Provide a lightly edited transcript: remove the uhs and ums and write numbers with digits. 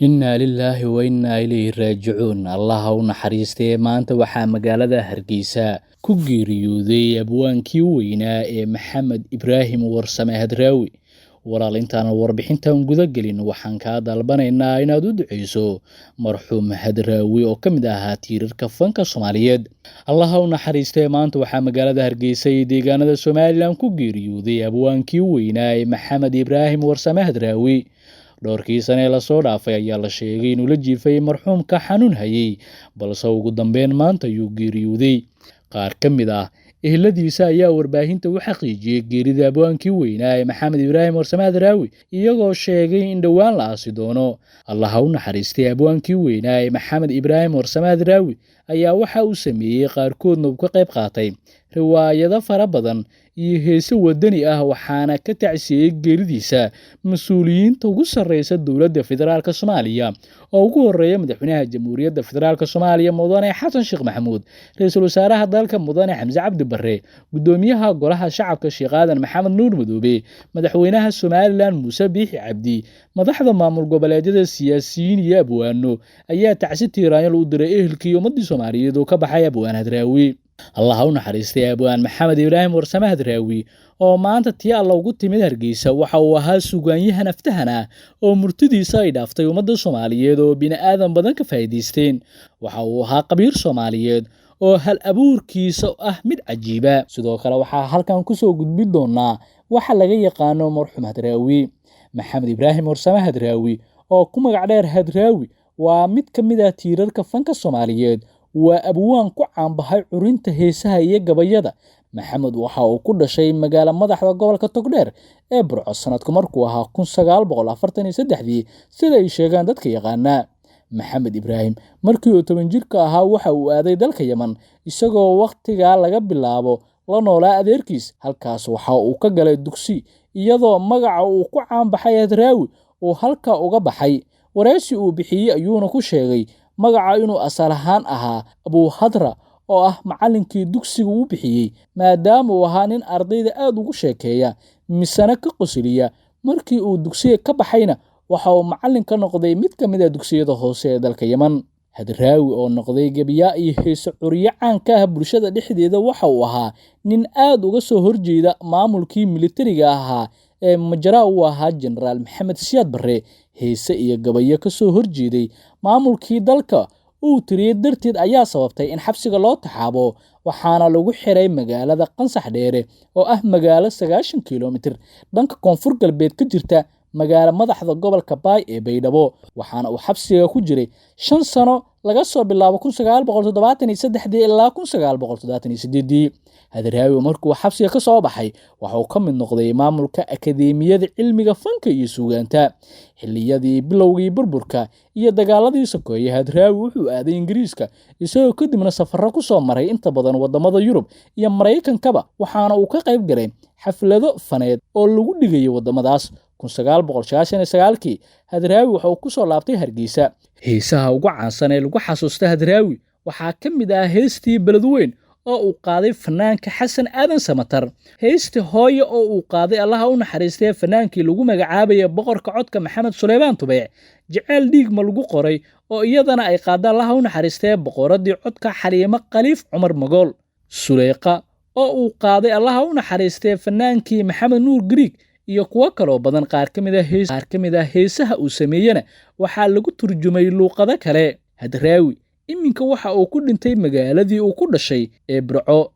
Inna lillahi wa inna ilayhi raajicuun. Allah ha u naxariistee maanta waxaa magaalada Hargeysa ku geeriyooday abwaankii weynaa ee Maxamed Ibraahim Warsame Hadraawi. Walaal intaan warbixintan guda gelin waxaan kaa dalbanaynaa inaad u duceyso marxuum Hadraawi oo ka mid ahaa tiirarka fanka Soomaaliyeed. Allah ha u naxariistee maanta waxaa magaalada Hargeysa iyo deegaanada Soomaaliland ku geeriyooday abwaankii weynaa ee Maxamed Ibraahim Warsame Hadraawi. Dhowrkii sane la soo dhaafay ayaa la sheegay inuu la jiifay marxuumka xanuun hayay, balse ugu dambeyn maanta ayuu geeriyooday. Qaar ka mid ah eheladiisa ayaa warbaahinta u xaqiijiyay geerida abwaankii weynaa ee Maxamed Ibraahim Warsame Hadraawi, iyagoo sheegay in dhowaan la aasi doono. Allah ha u naxariistay abwaankii weynaa ee Maxamed Ibraahim Warsame Hadraawi ayaa waxa uu sameeyay qaarkoodna uu ka qayb qaatay riwaayado fara badan iyo heeso wadani ah, waxaana ka tacsiyay geeridiisa mas'uuliyiinta ugu sarreysa dowladda federaalka Soomaaliya oo ugu horeeya madaxweynaha Jamhuuriyadda Federaalka Soomaaliya Mudane Xasan Sheekh Maxamuud, ra'iisul wasaaraha dalka Mudane Xamse Cabdi Barre, gudoomiyaha golaha shacabka Sheekh Aadan Maxamed Nuur Madoobe, madaxweynaha Somaliland Muuse Biixi Cabdi, madaxda maamul goboleedyada, siyaasiyiin iyo abwaano ayaa tacsi tiiraanyal u diray ehelkii ummadii Soomaaliyeed oo ka baxay abwaan Hadraawi. Allah ha u naxariistay abwaan Maxamed Ibraahim Warsame Hadraawi oo maanta tii alla ugu timid Hargeysa. Waxa uu ahaa suugaanyahan aftahan ah oo murtidiisa ay dhaaftay ummadda Soomaaliyeed oo bini'aadan badan ka faa'iideysteen. Waxa uu ahaa qabiir Soomaaliyeed oo hal abuurkiisa ah mid cajiiba. Sidoo kale waxaa halkan ku soo gudbin doonaa waxa laga yaqaano marxuum Hadraawi. Maxamed Ibraahim Warsame Hadraawi oo ku magac dheer Hadraawi waa mid ka mid ah tiirarka fanka Soomaaliyeed. Waa abwaan ku caanbaxay curinta heesaha iyo gabayada. Maxamed waxa uu ku dhashay magaalo madaxda gobolka Togdheer ee Burco sanadku markuu ahaa 1943 sida ay sheegaan dadka yaqaana. Maxamed Ibraahim markii uu 10 jirka ahaa waxa uu aaday dalka Yemen, isagoo waqtiga laga bilaabo la noolaa adeerkiis. Halkaas waxa uu ka galay dugsi, iyadoo magaca uu ku caanbaxay Hadraawi uu halka uga baxay. Wareysi uu bixiyay ayuuna ku sheegay magaca inuu asal ahaan ahaa Abu Hadra oo ah macallinkii dugsiga uu bixiyay, maadaama uu ahaa nin ardayda aad ugu sheekeeya misana ka qosliya. Markii uu dugsiga ka baxayna waxa uu macallin ka noqday mid ka mid ah dugsiyada hoose ee dalka Yemen. Hadraawi oo noqday gabiya iyo heeso curiye caan ka ah bulshada dhexdeeda, waxa uu ahaa nin aad uga soo horjeeda maamulkii militariga ahaa ee majraa u ahaa Generaal Maxamed Siyaad Barre. Heese iyo gabayo ka soo horjeeday maamulkii dalka uu tiriyay darteed ayaa sababtay in xabsiga loo taxaabo, waxaana lagu xiray magaalada Qansax Dheere oo ah magaalo 90 kiiloomitir dhanka koonfur galbeed ka jirta magaalo madaxda gobolka Baay ee Baydhabo. Waxaana uu xabsiga ku jiray 5 sano laga soo bilaabo 1973 ilaa 1978. Hadraawi markuu xabsiga ka soo baxay waxa uu ka mid noqday maamulka Akadeemiyada Cilmiga Fanka iyo Suugaanta. Xilliyadii bilowgii burburka iyo dagaaladii sokeeye, Hadraawi wuxuu aaday Ingiriiska, isagoo kadibna safarro ku soo maray inta badan wadamada Yurub iyo Mareykankaba, waxaana uu ka qayb galay xaflado faneed oo lagu dhigay wadamadaas. 1999 Hadraawi waxa uu ku soo laabtay Hargeysa. Heesaha ugu caansan ee lagu xasuusta Hadraawi waxaa ka mid ah heestii Beledweyn oo uu qaaday fanaanka Xasan Aadan Samatar, heestii Hooyo oo uu qaaday Allah ha u naxariistay fanaankii lagu magacaabay boqorka codka Maxamed Suleymaan Tubeec, Jacayl Dhiig ma lagu qoray oo iyadana ay qaadaan Allah ha u naxariistay boqoradii codka Xaliimo Khaliif Cumar Magool, Suleyqa oo uu qaaday Allah ha u naxariistay fanaankii Maxamed Nuur Griig iyo kuwa kale oo badan. Qaar ka mid ah heesaha uu sameeyana waxaa lagu turjumay luuqado kale. Hadraawi iminka waxa uu ku dhintay magaaladii uu ku dhashay ee Burco.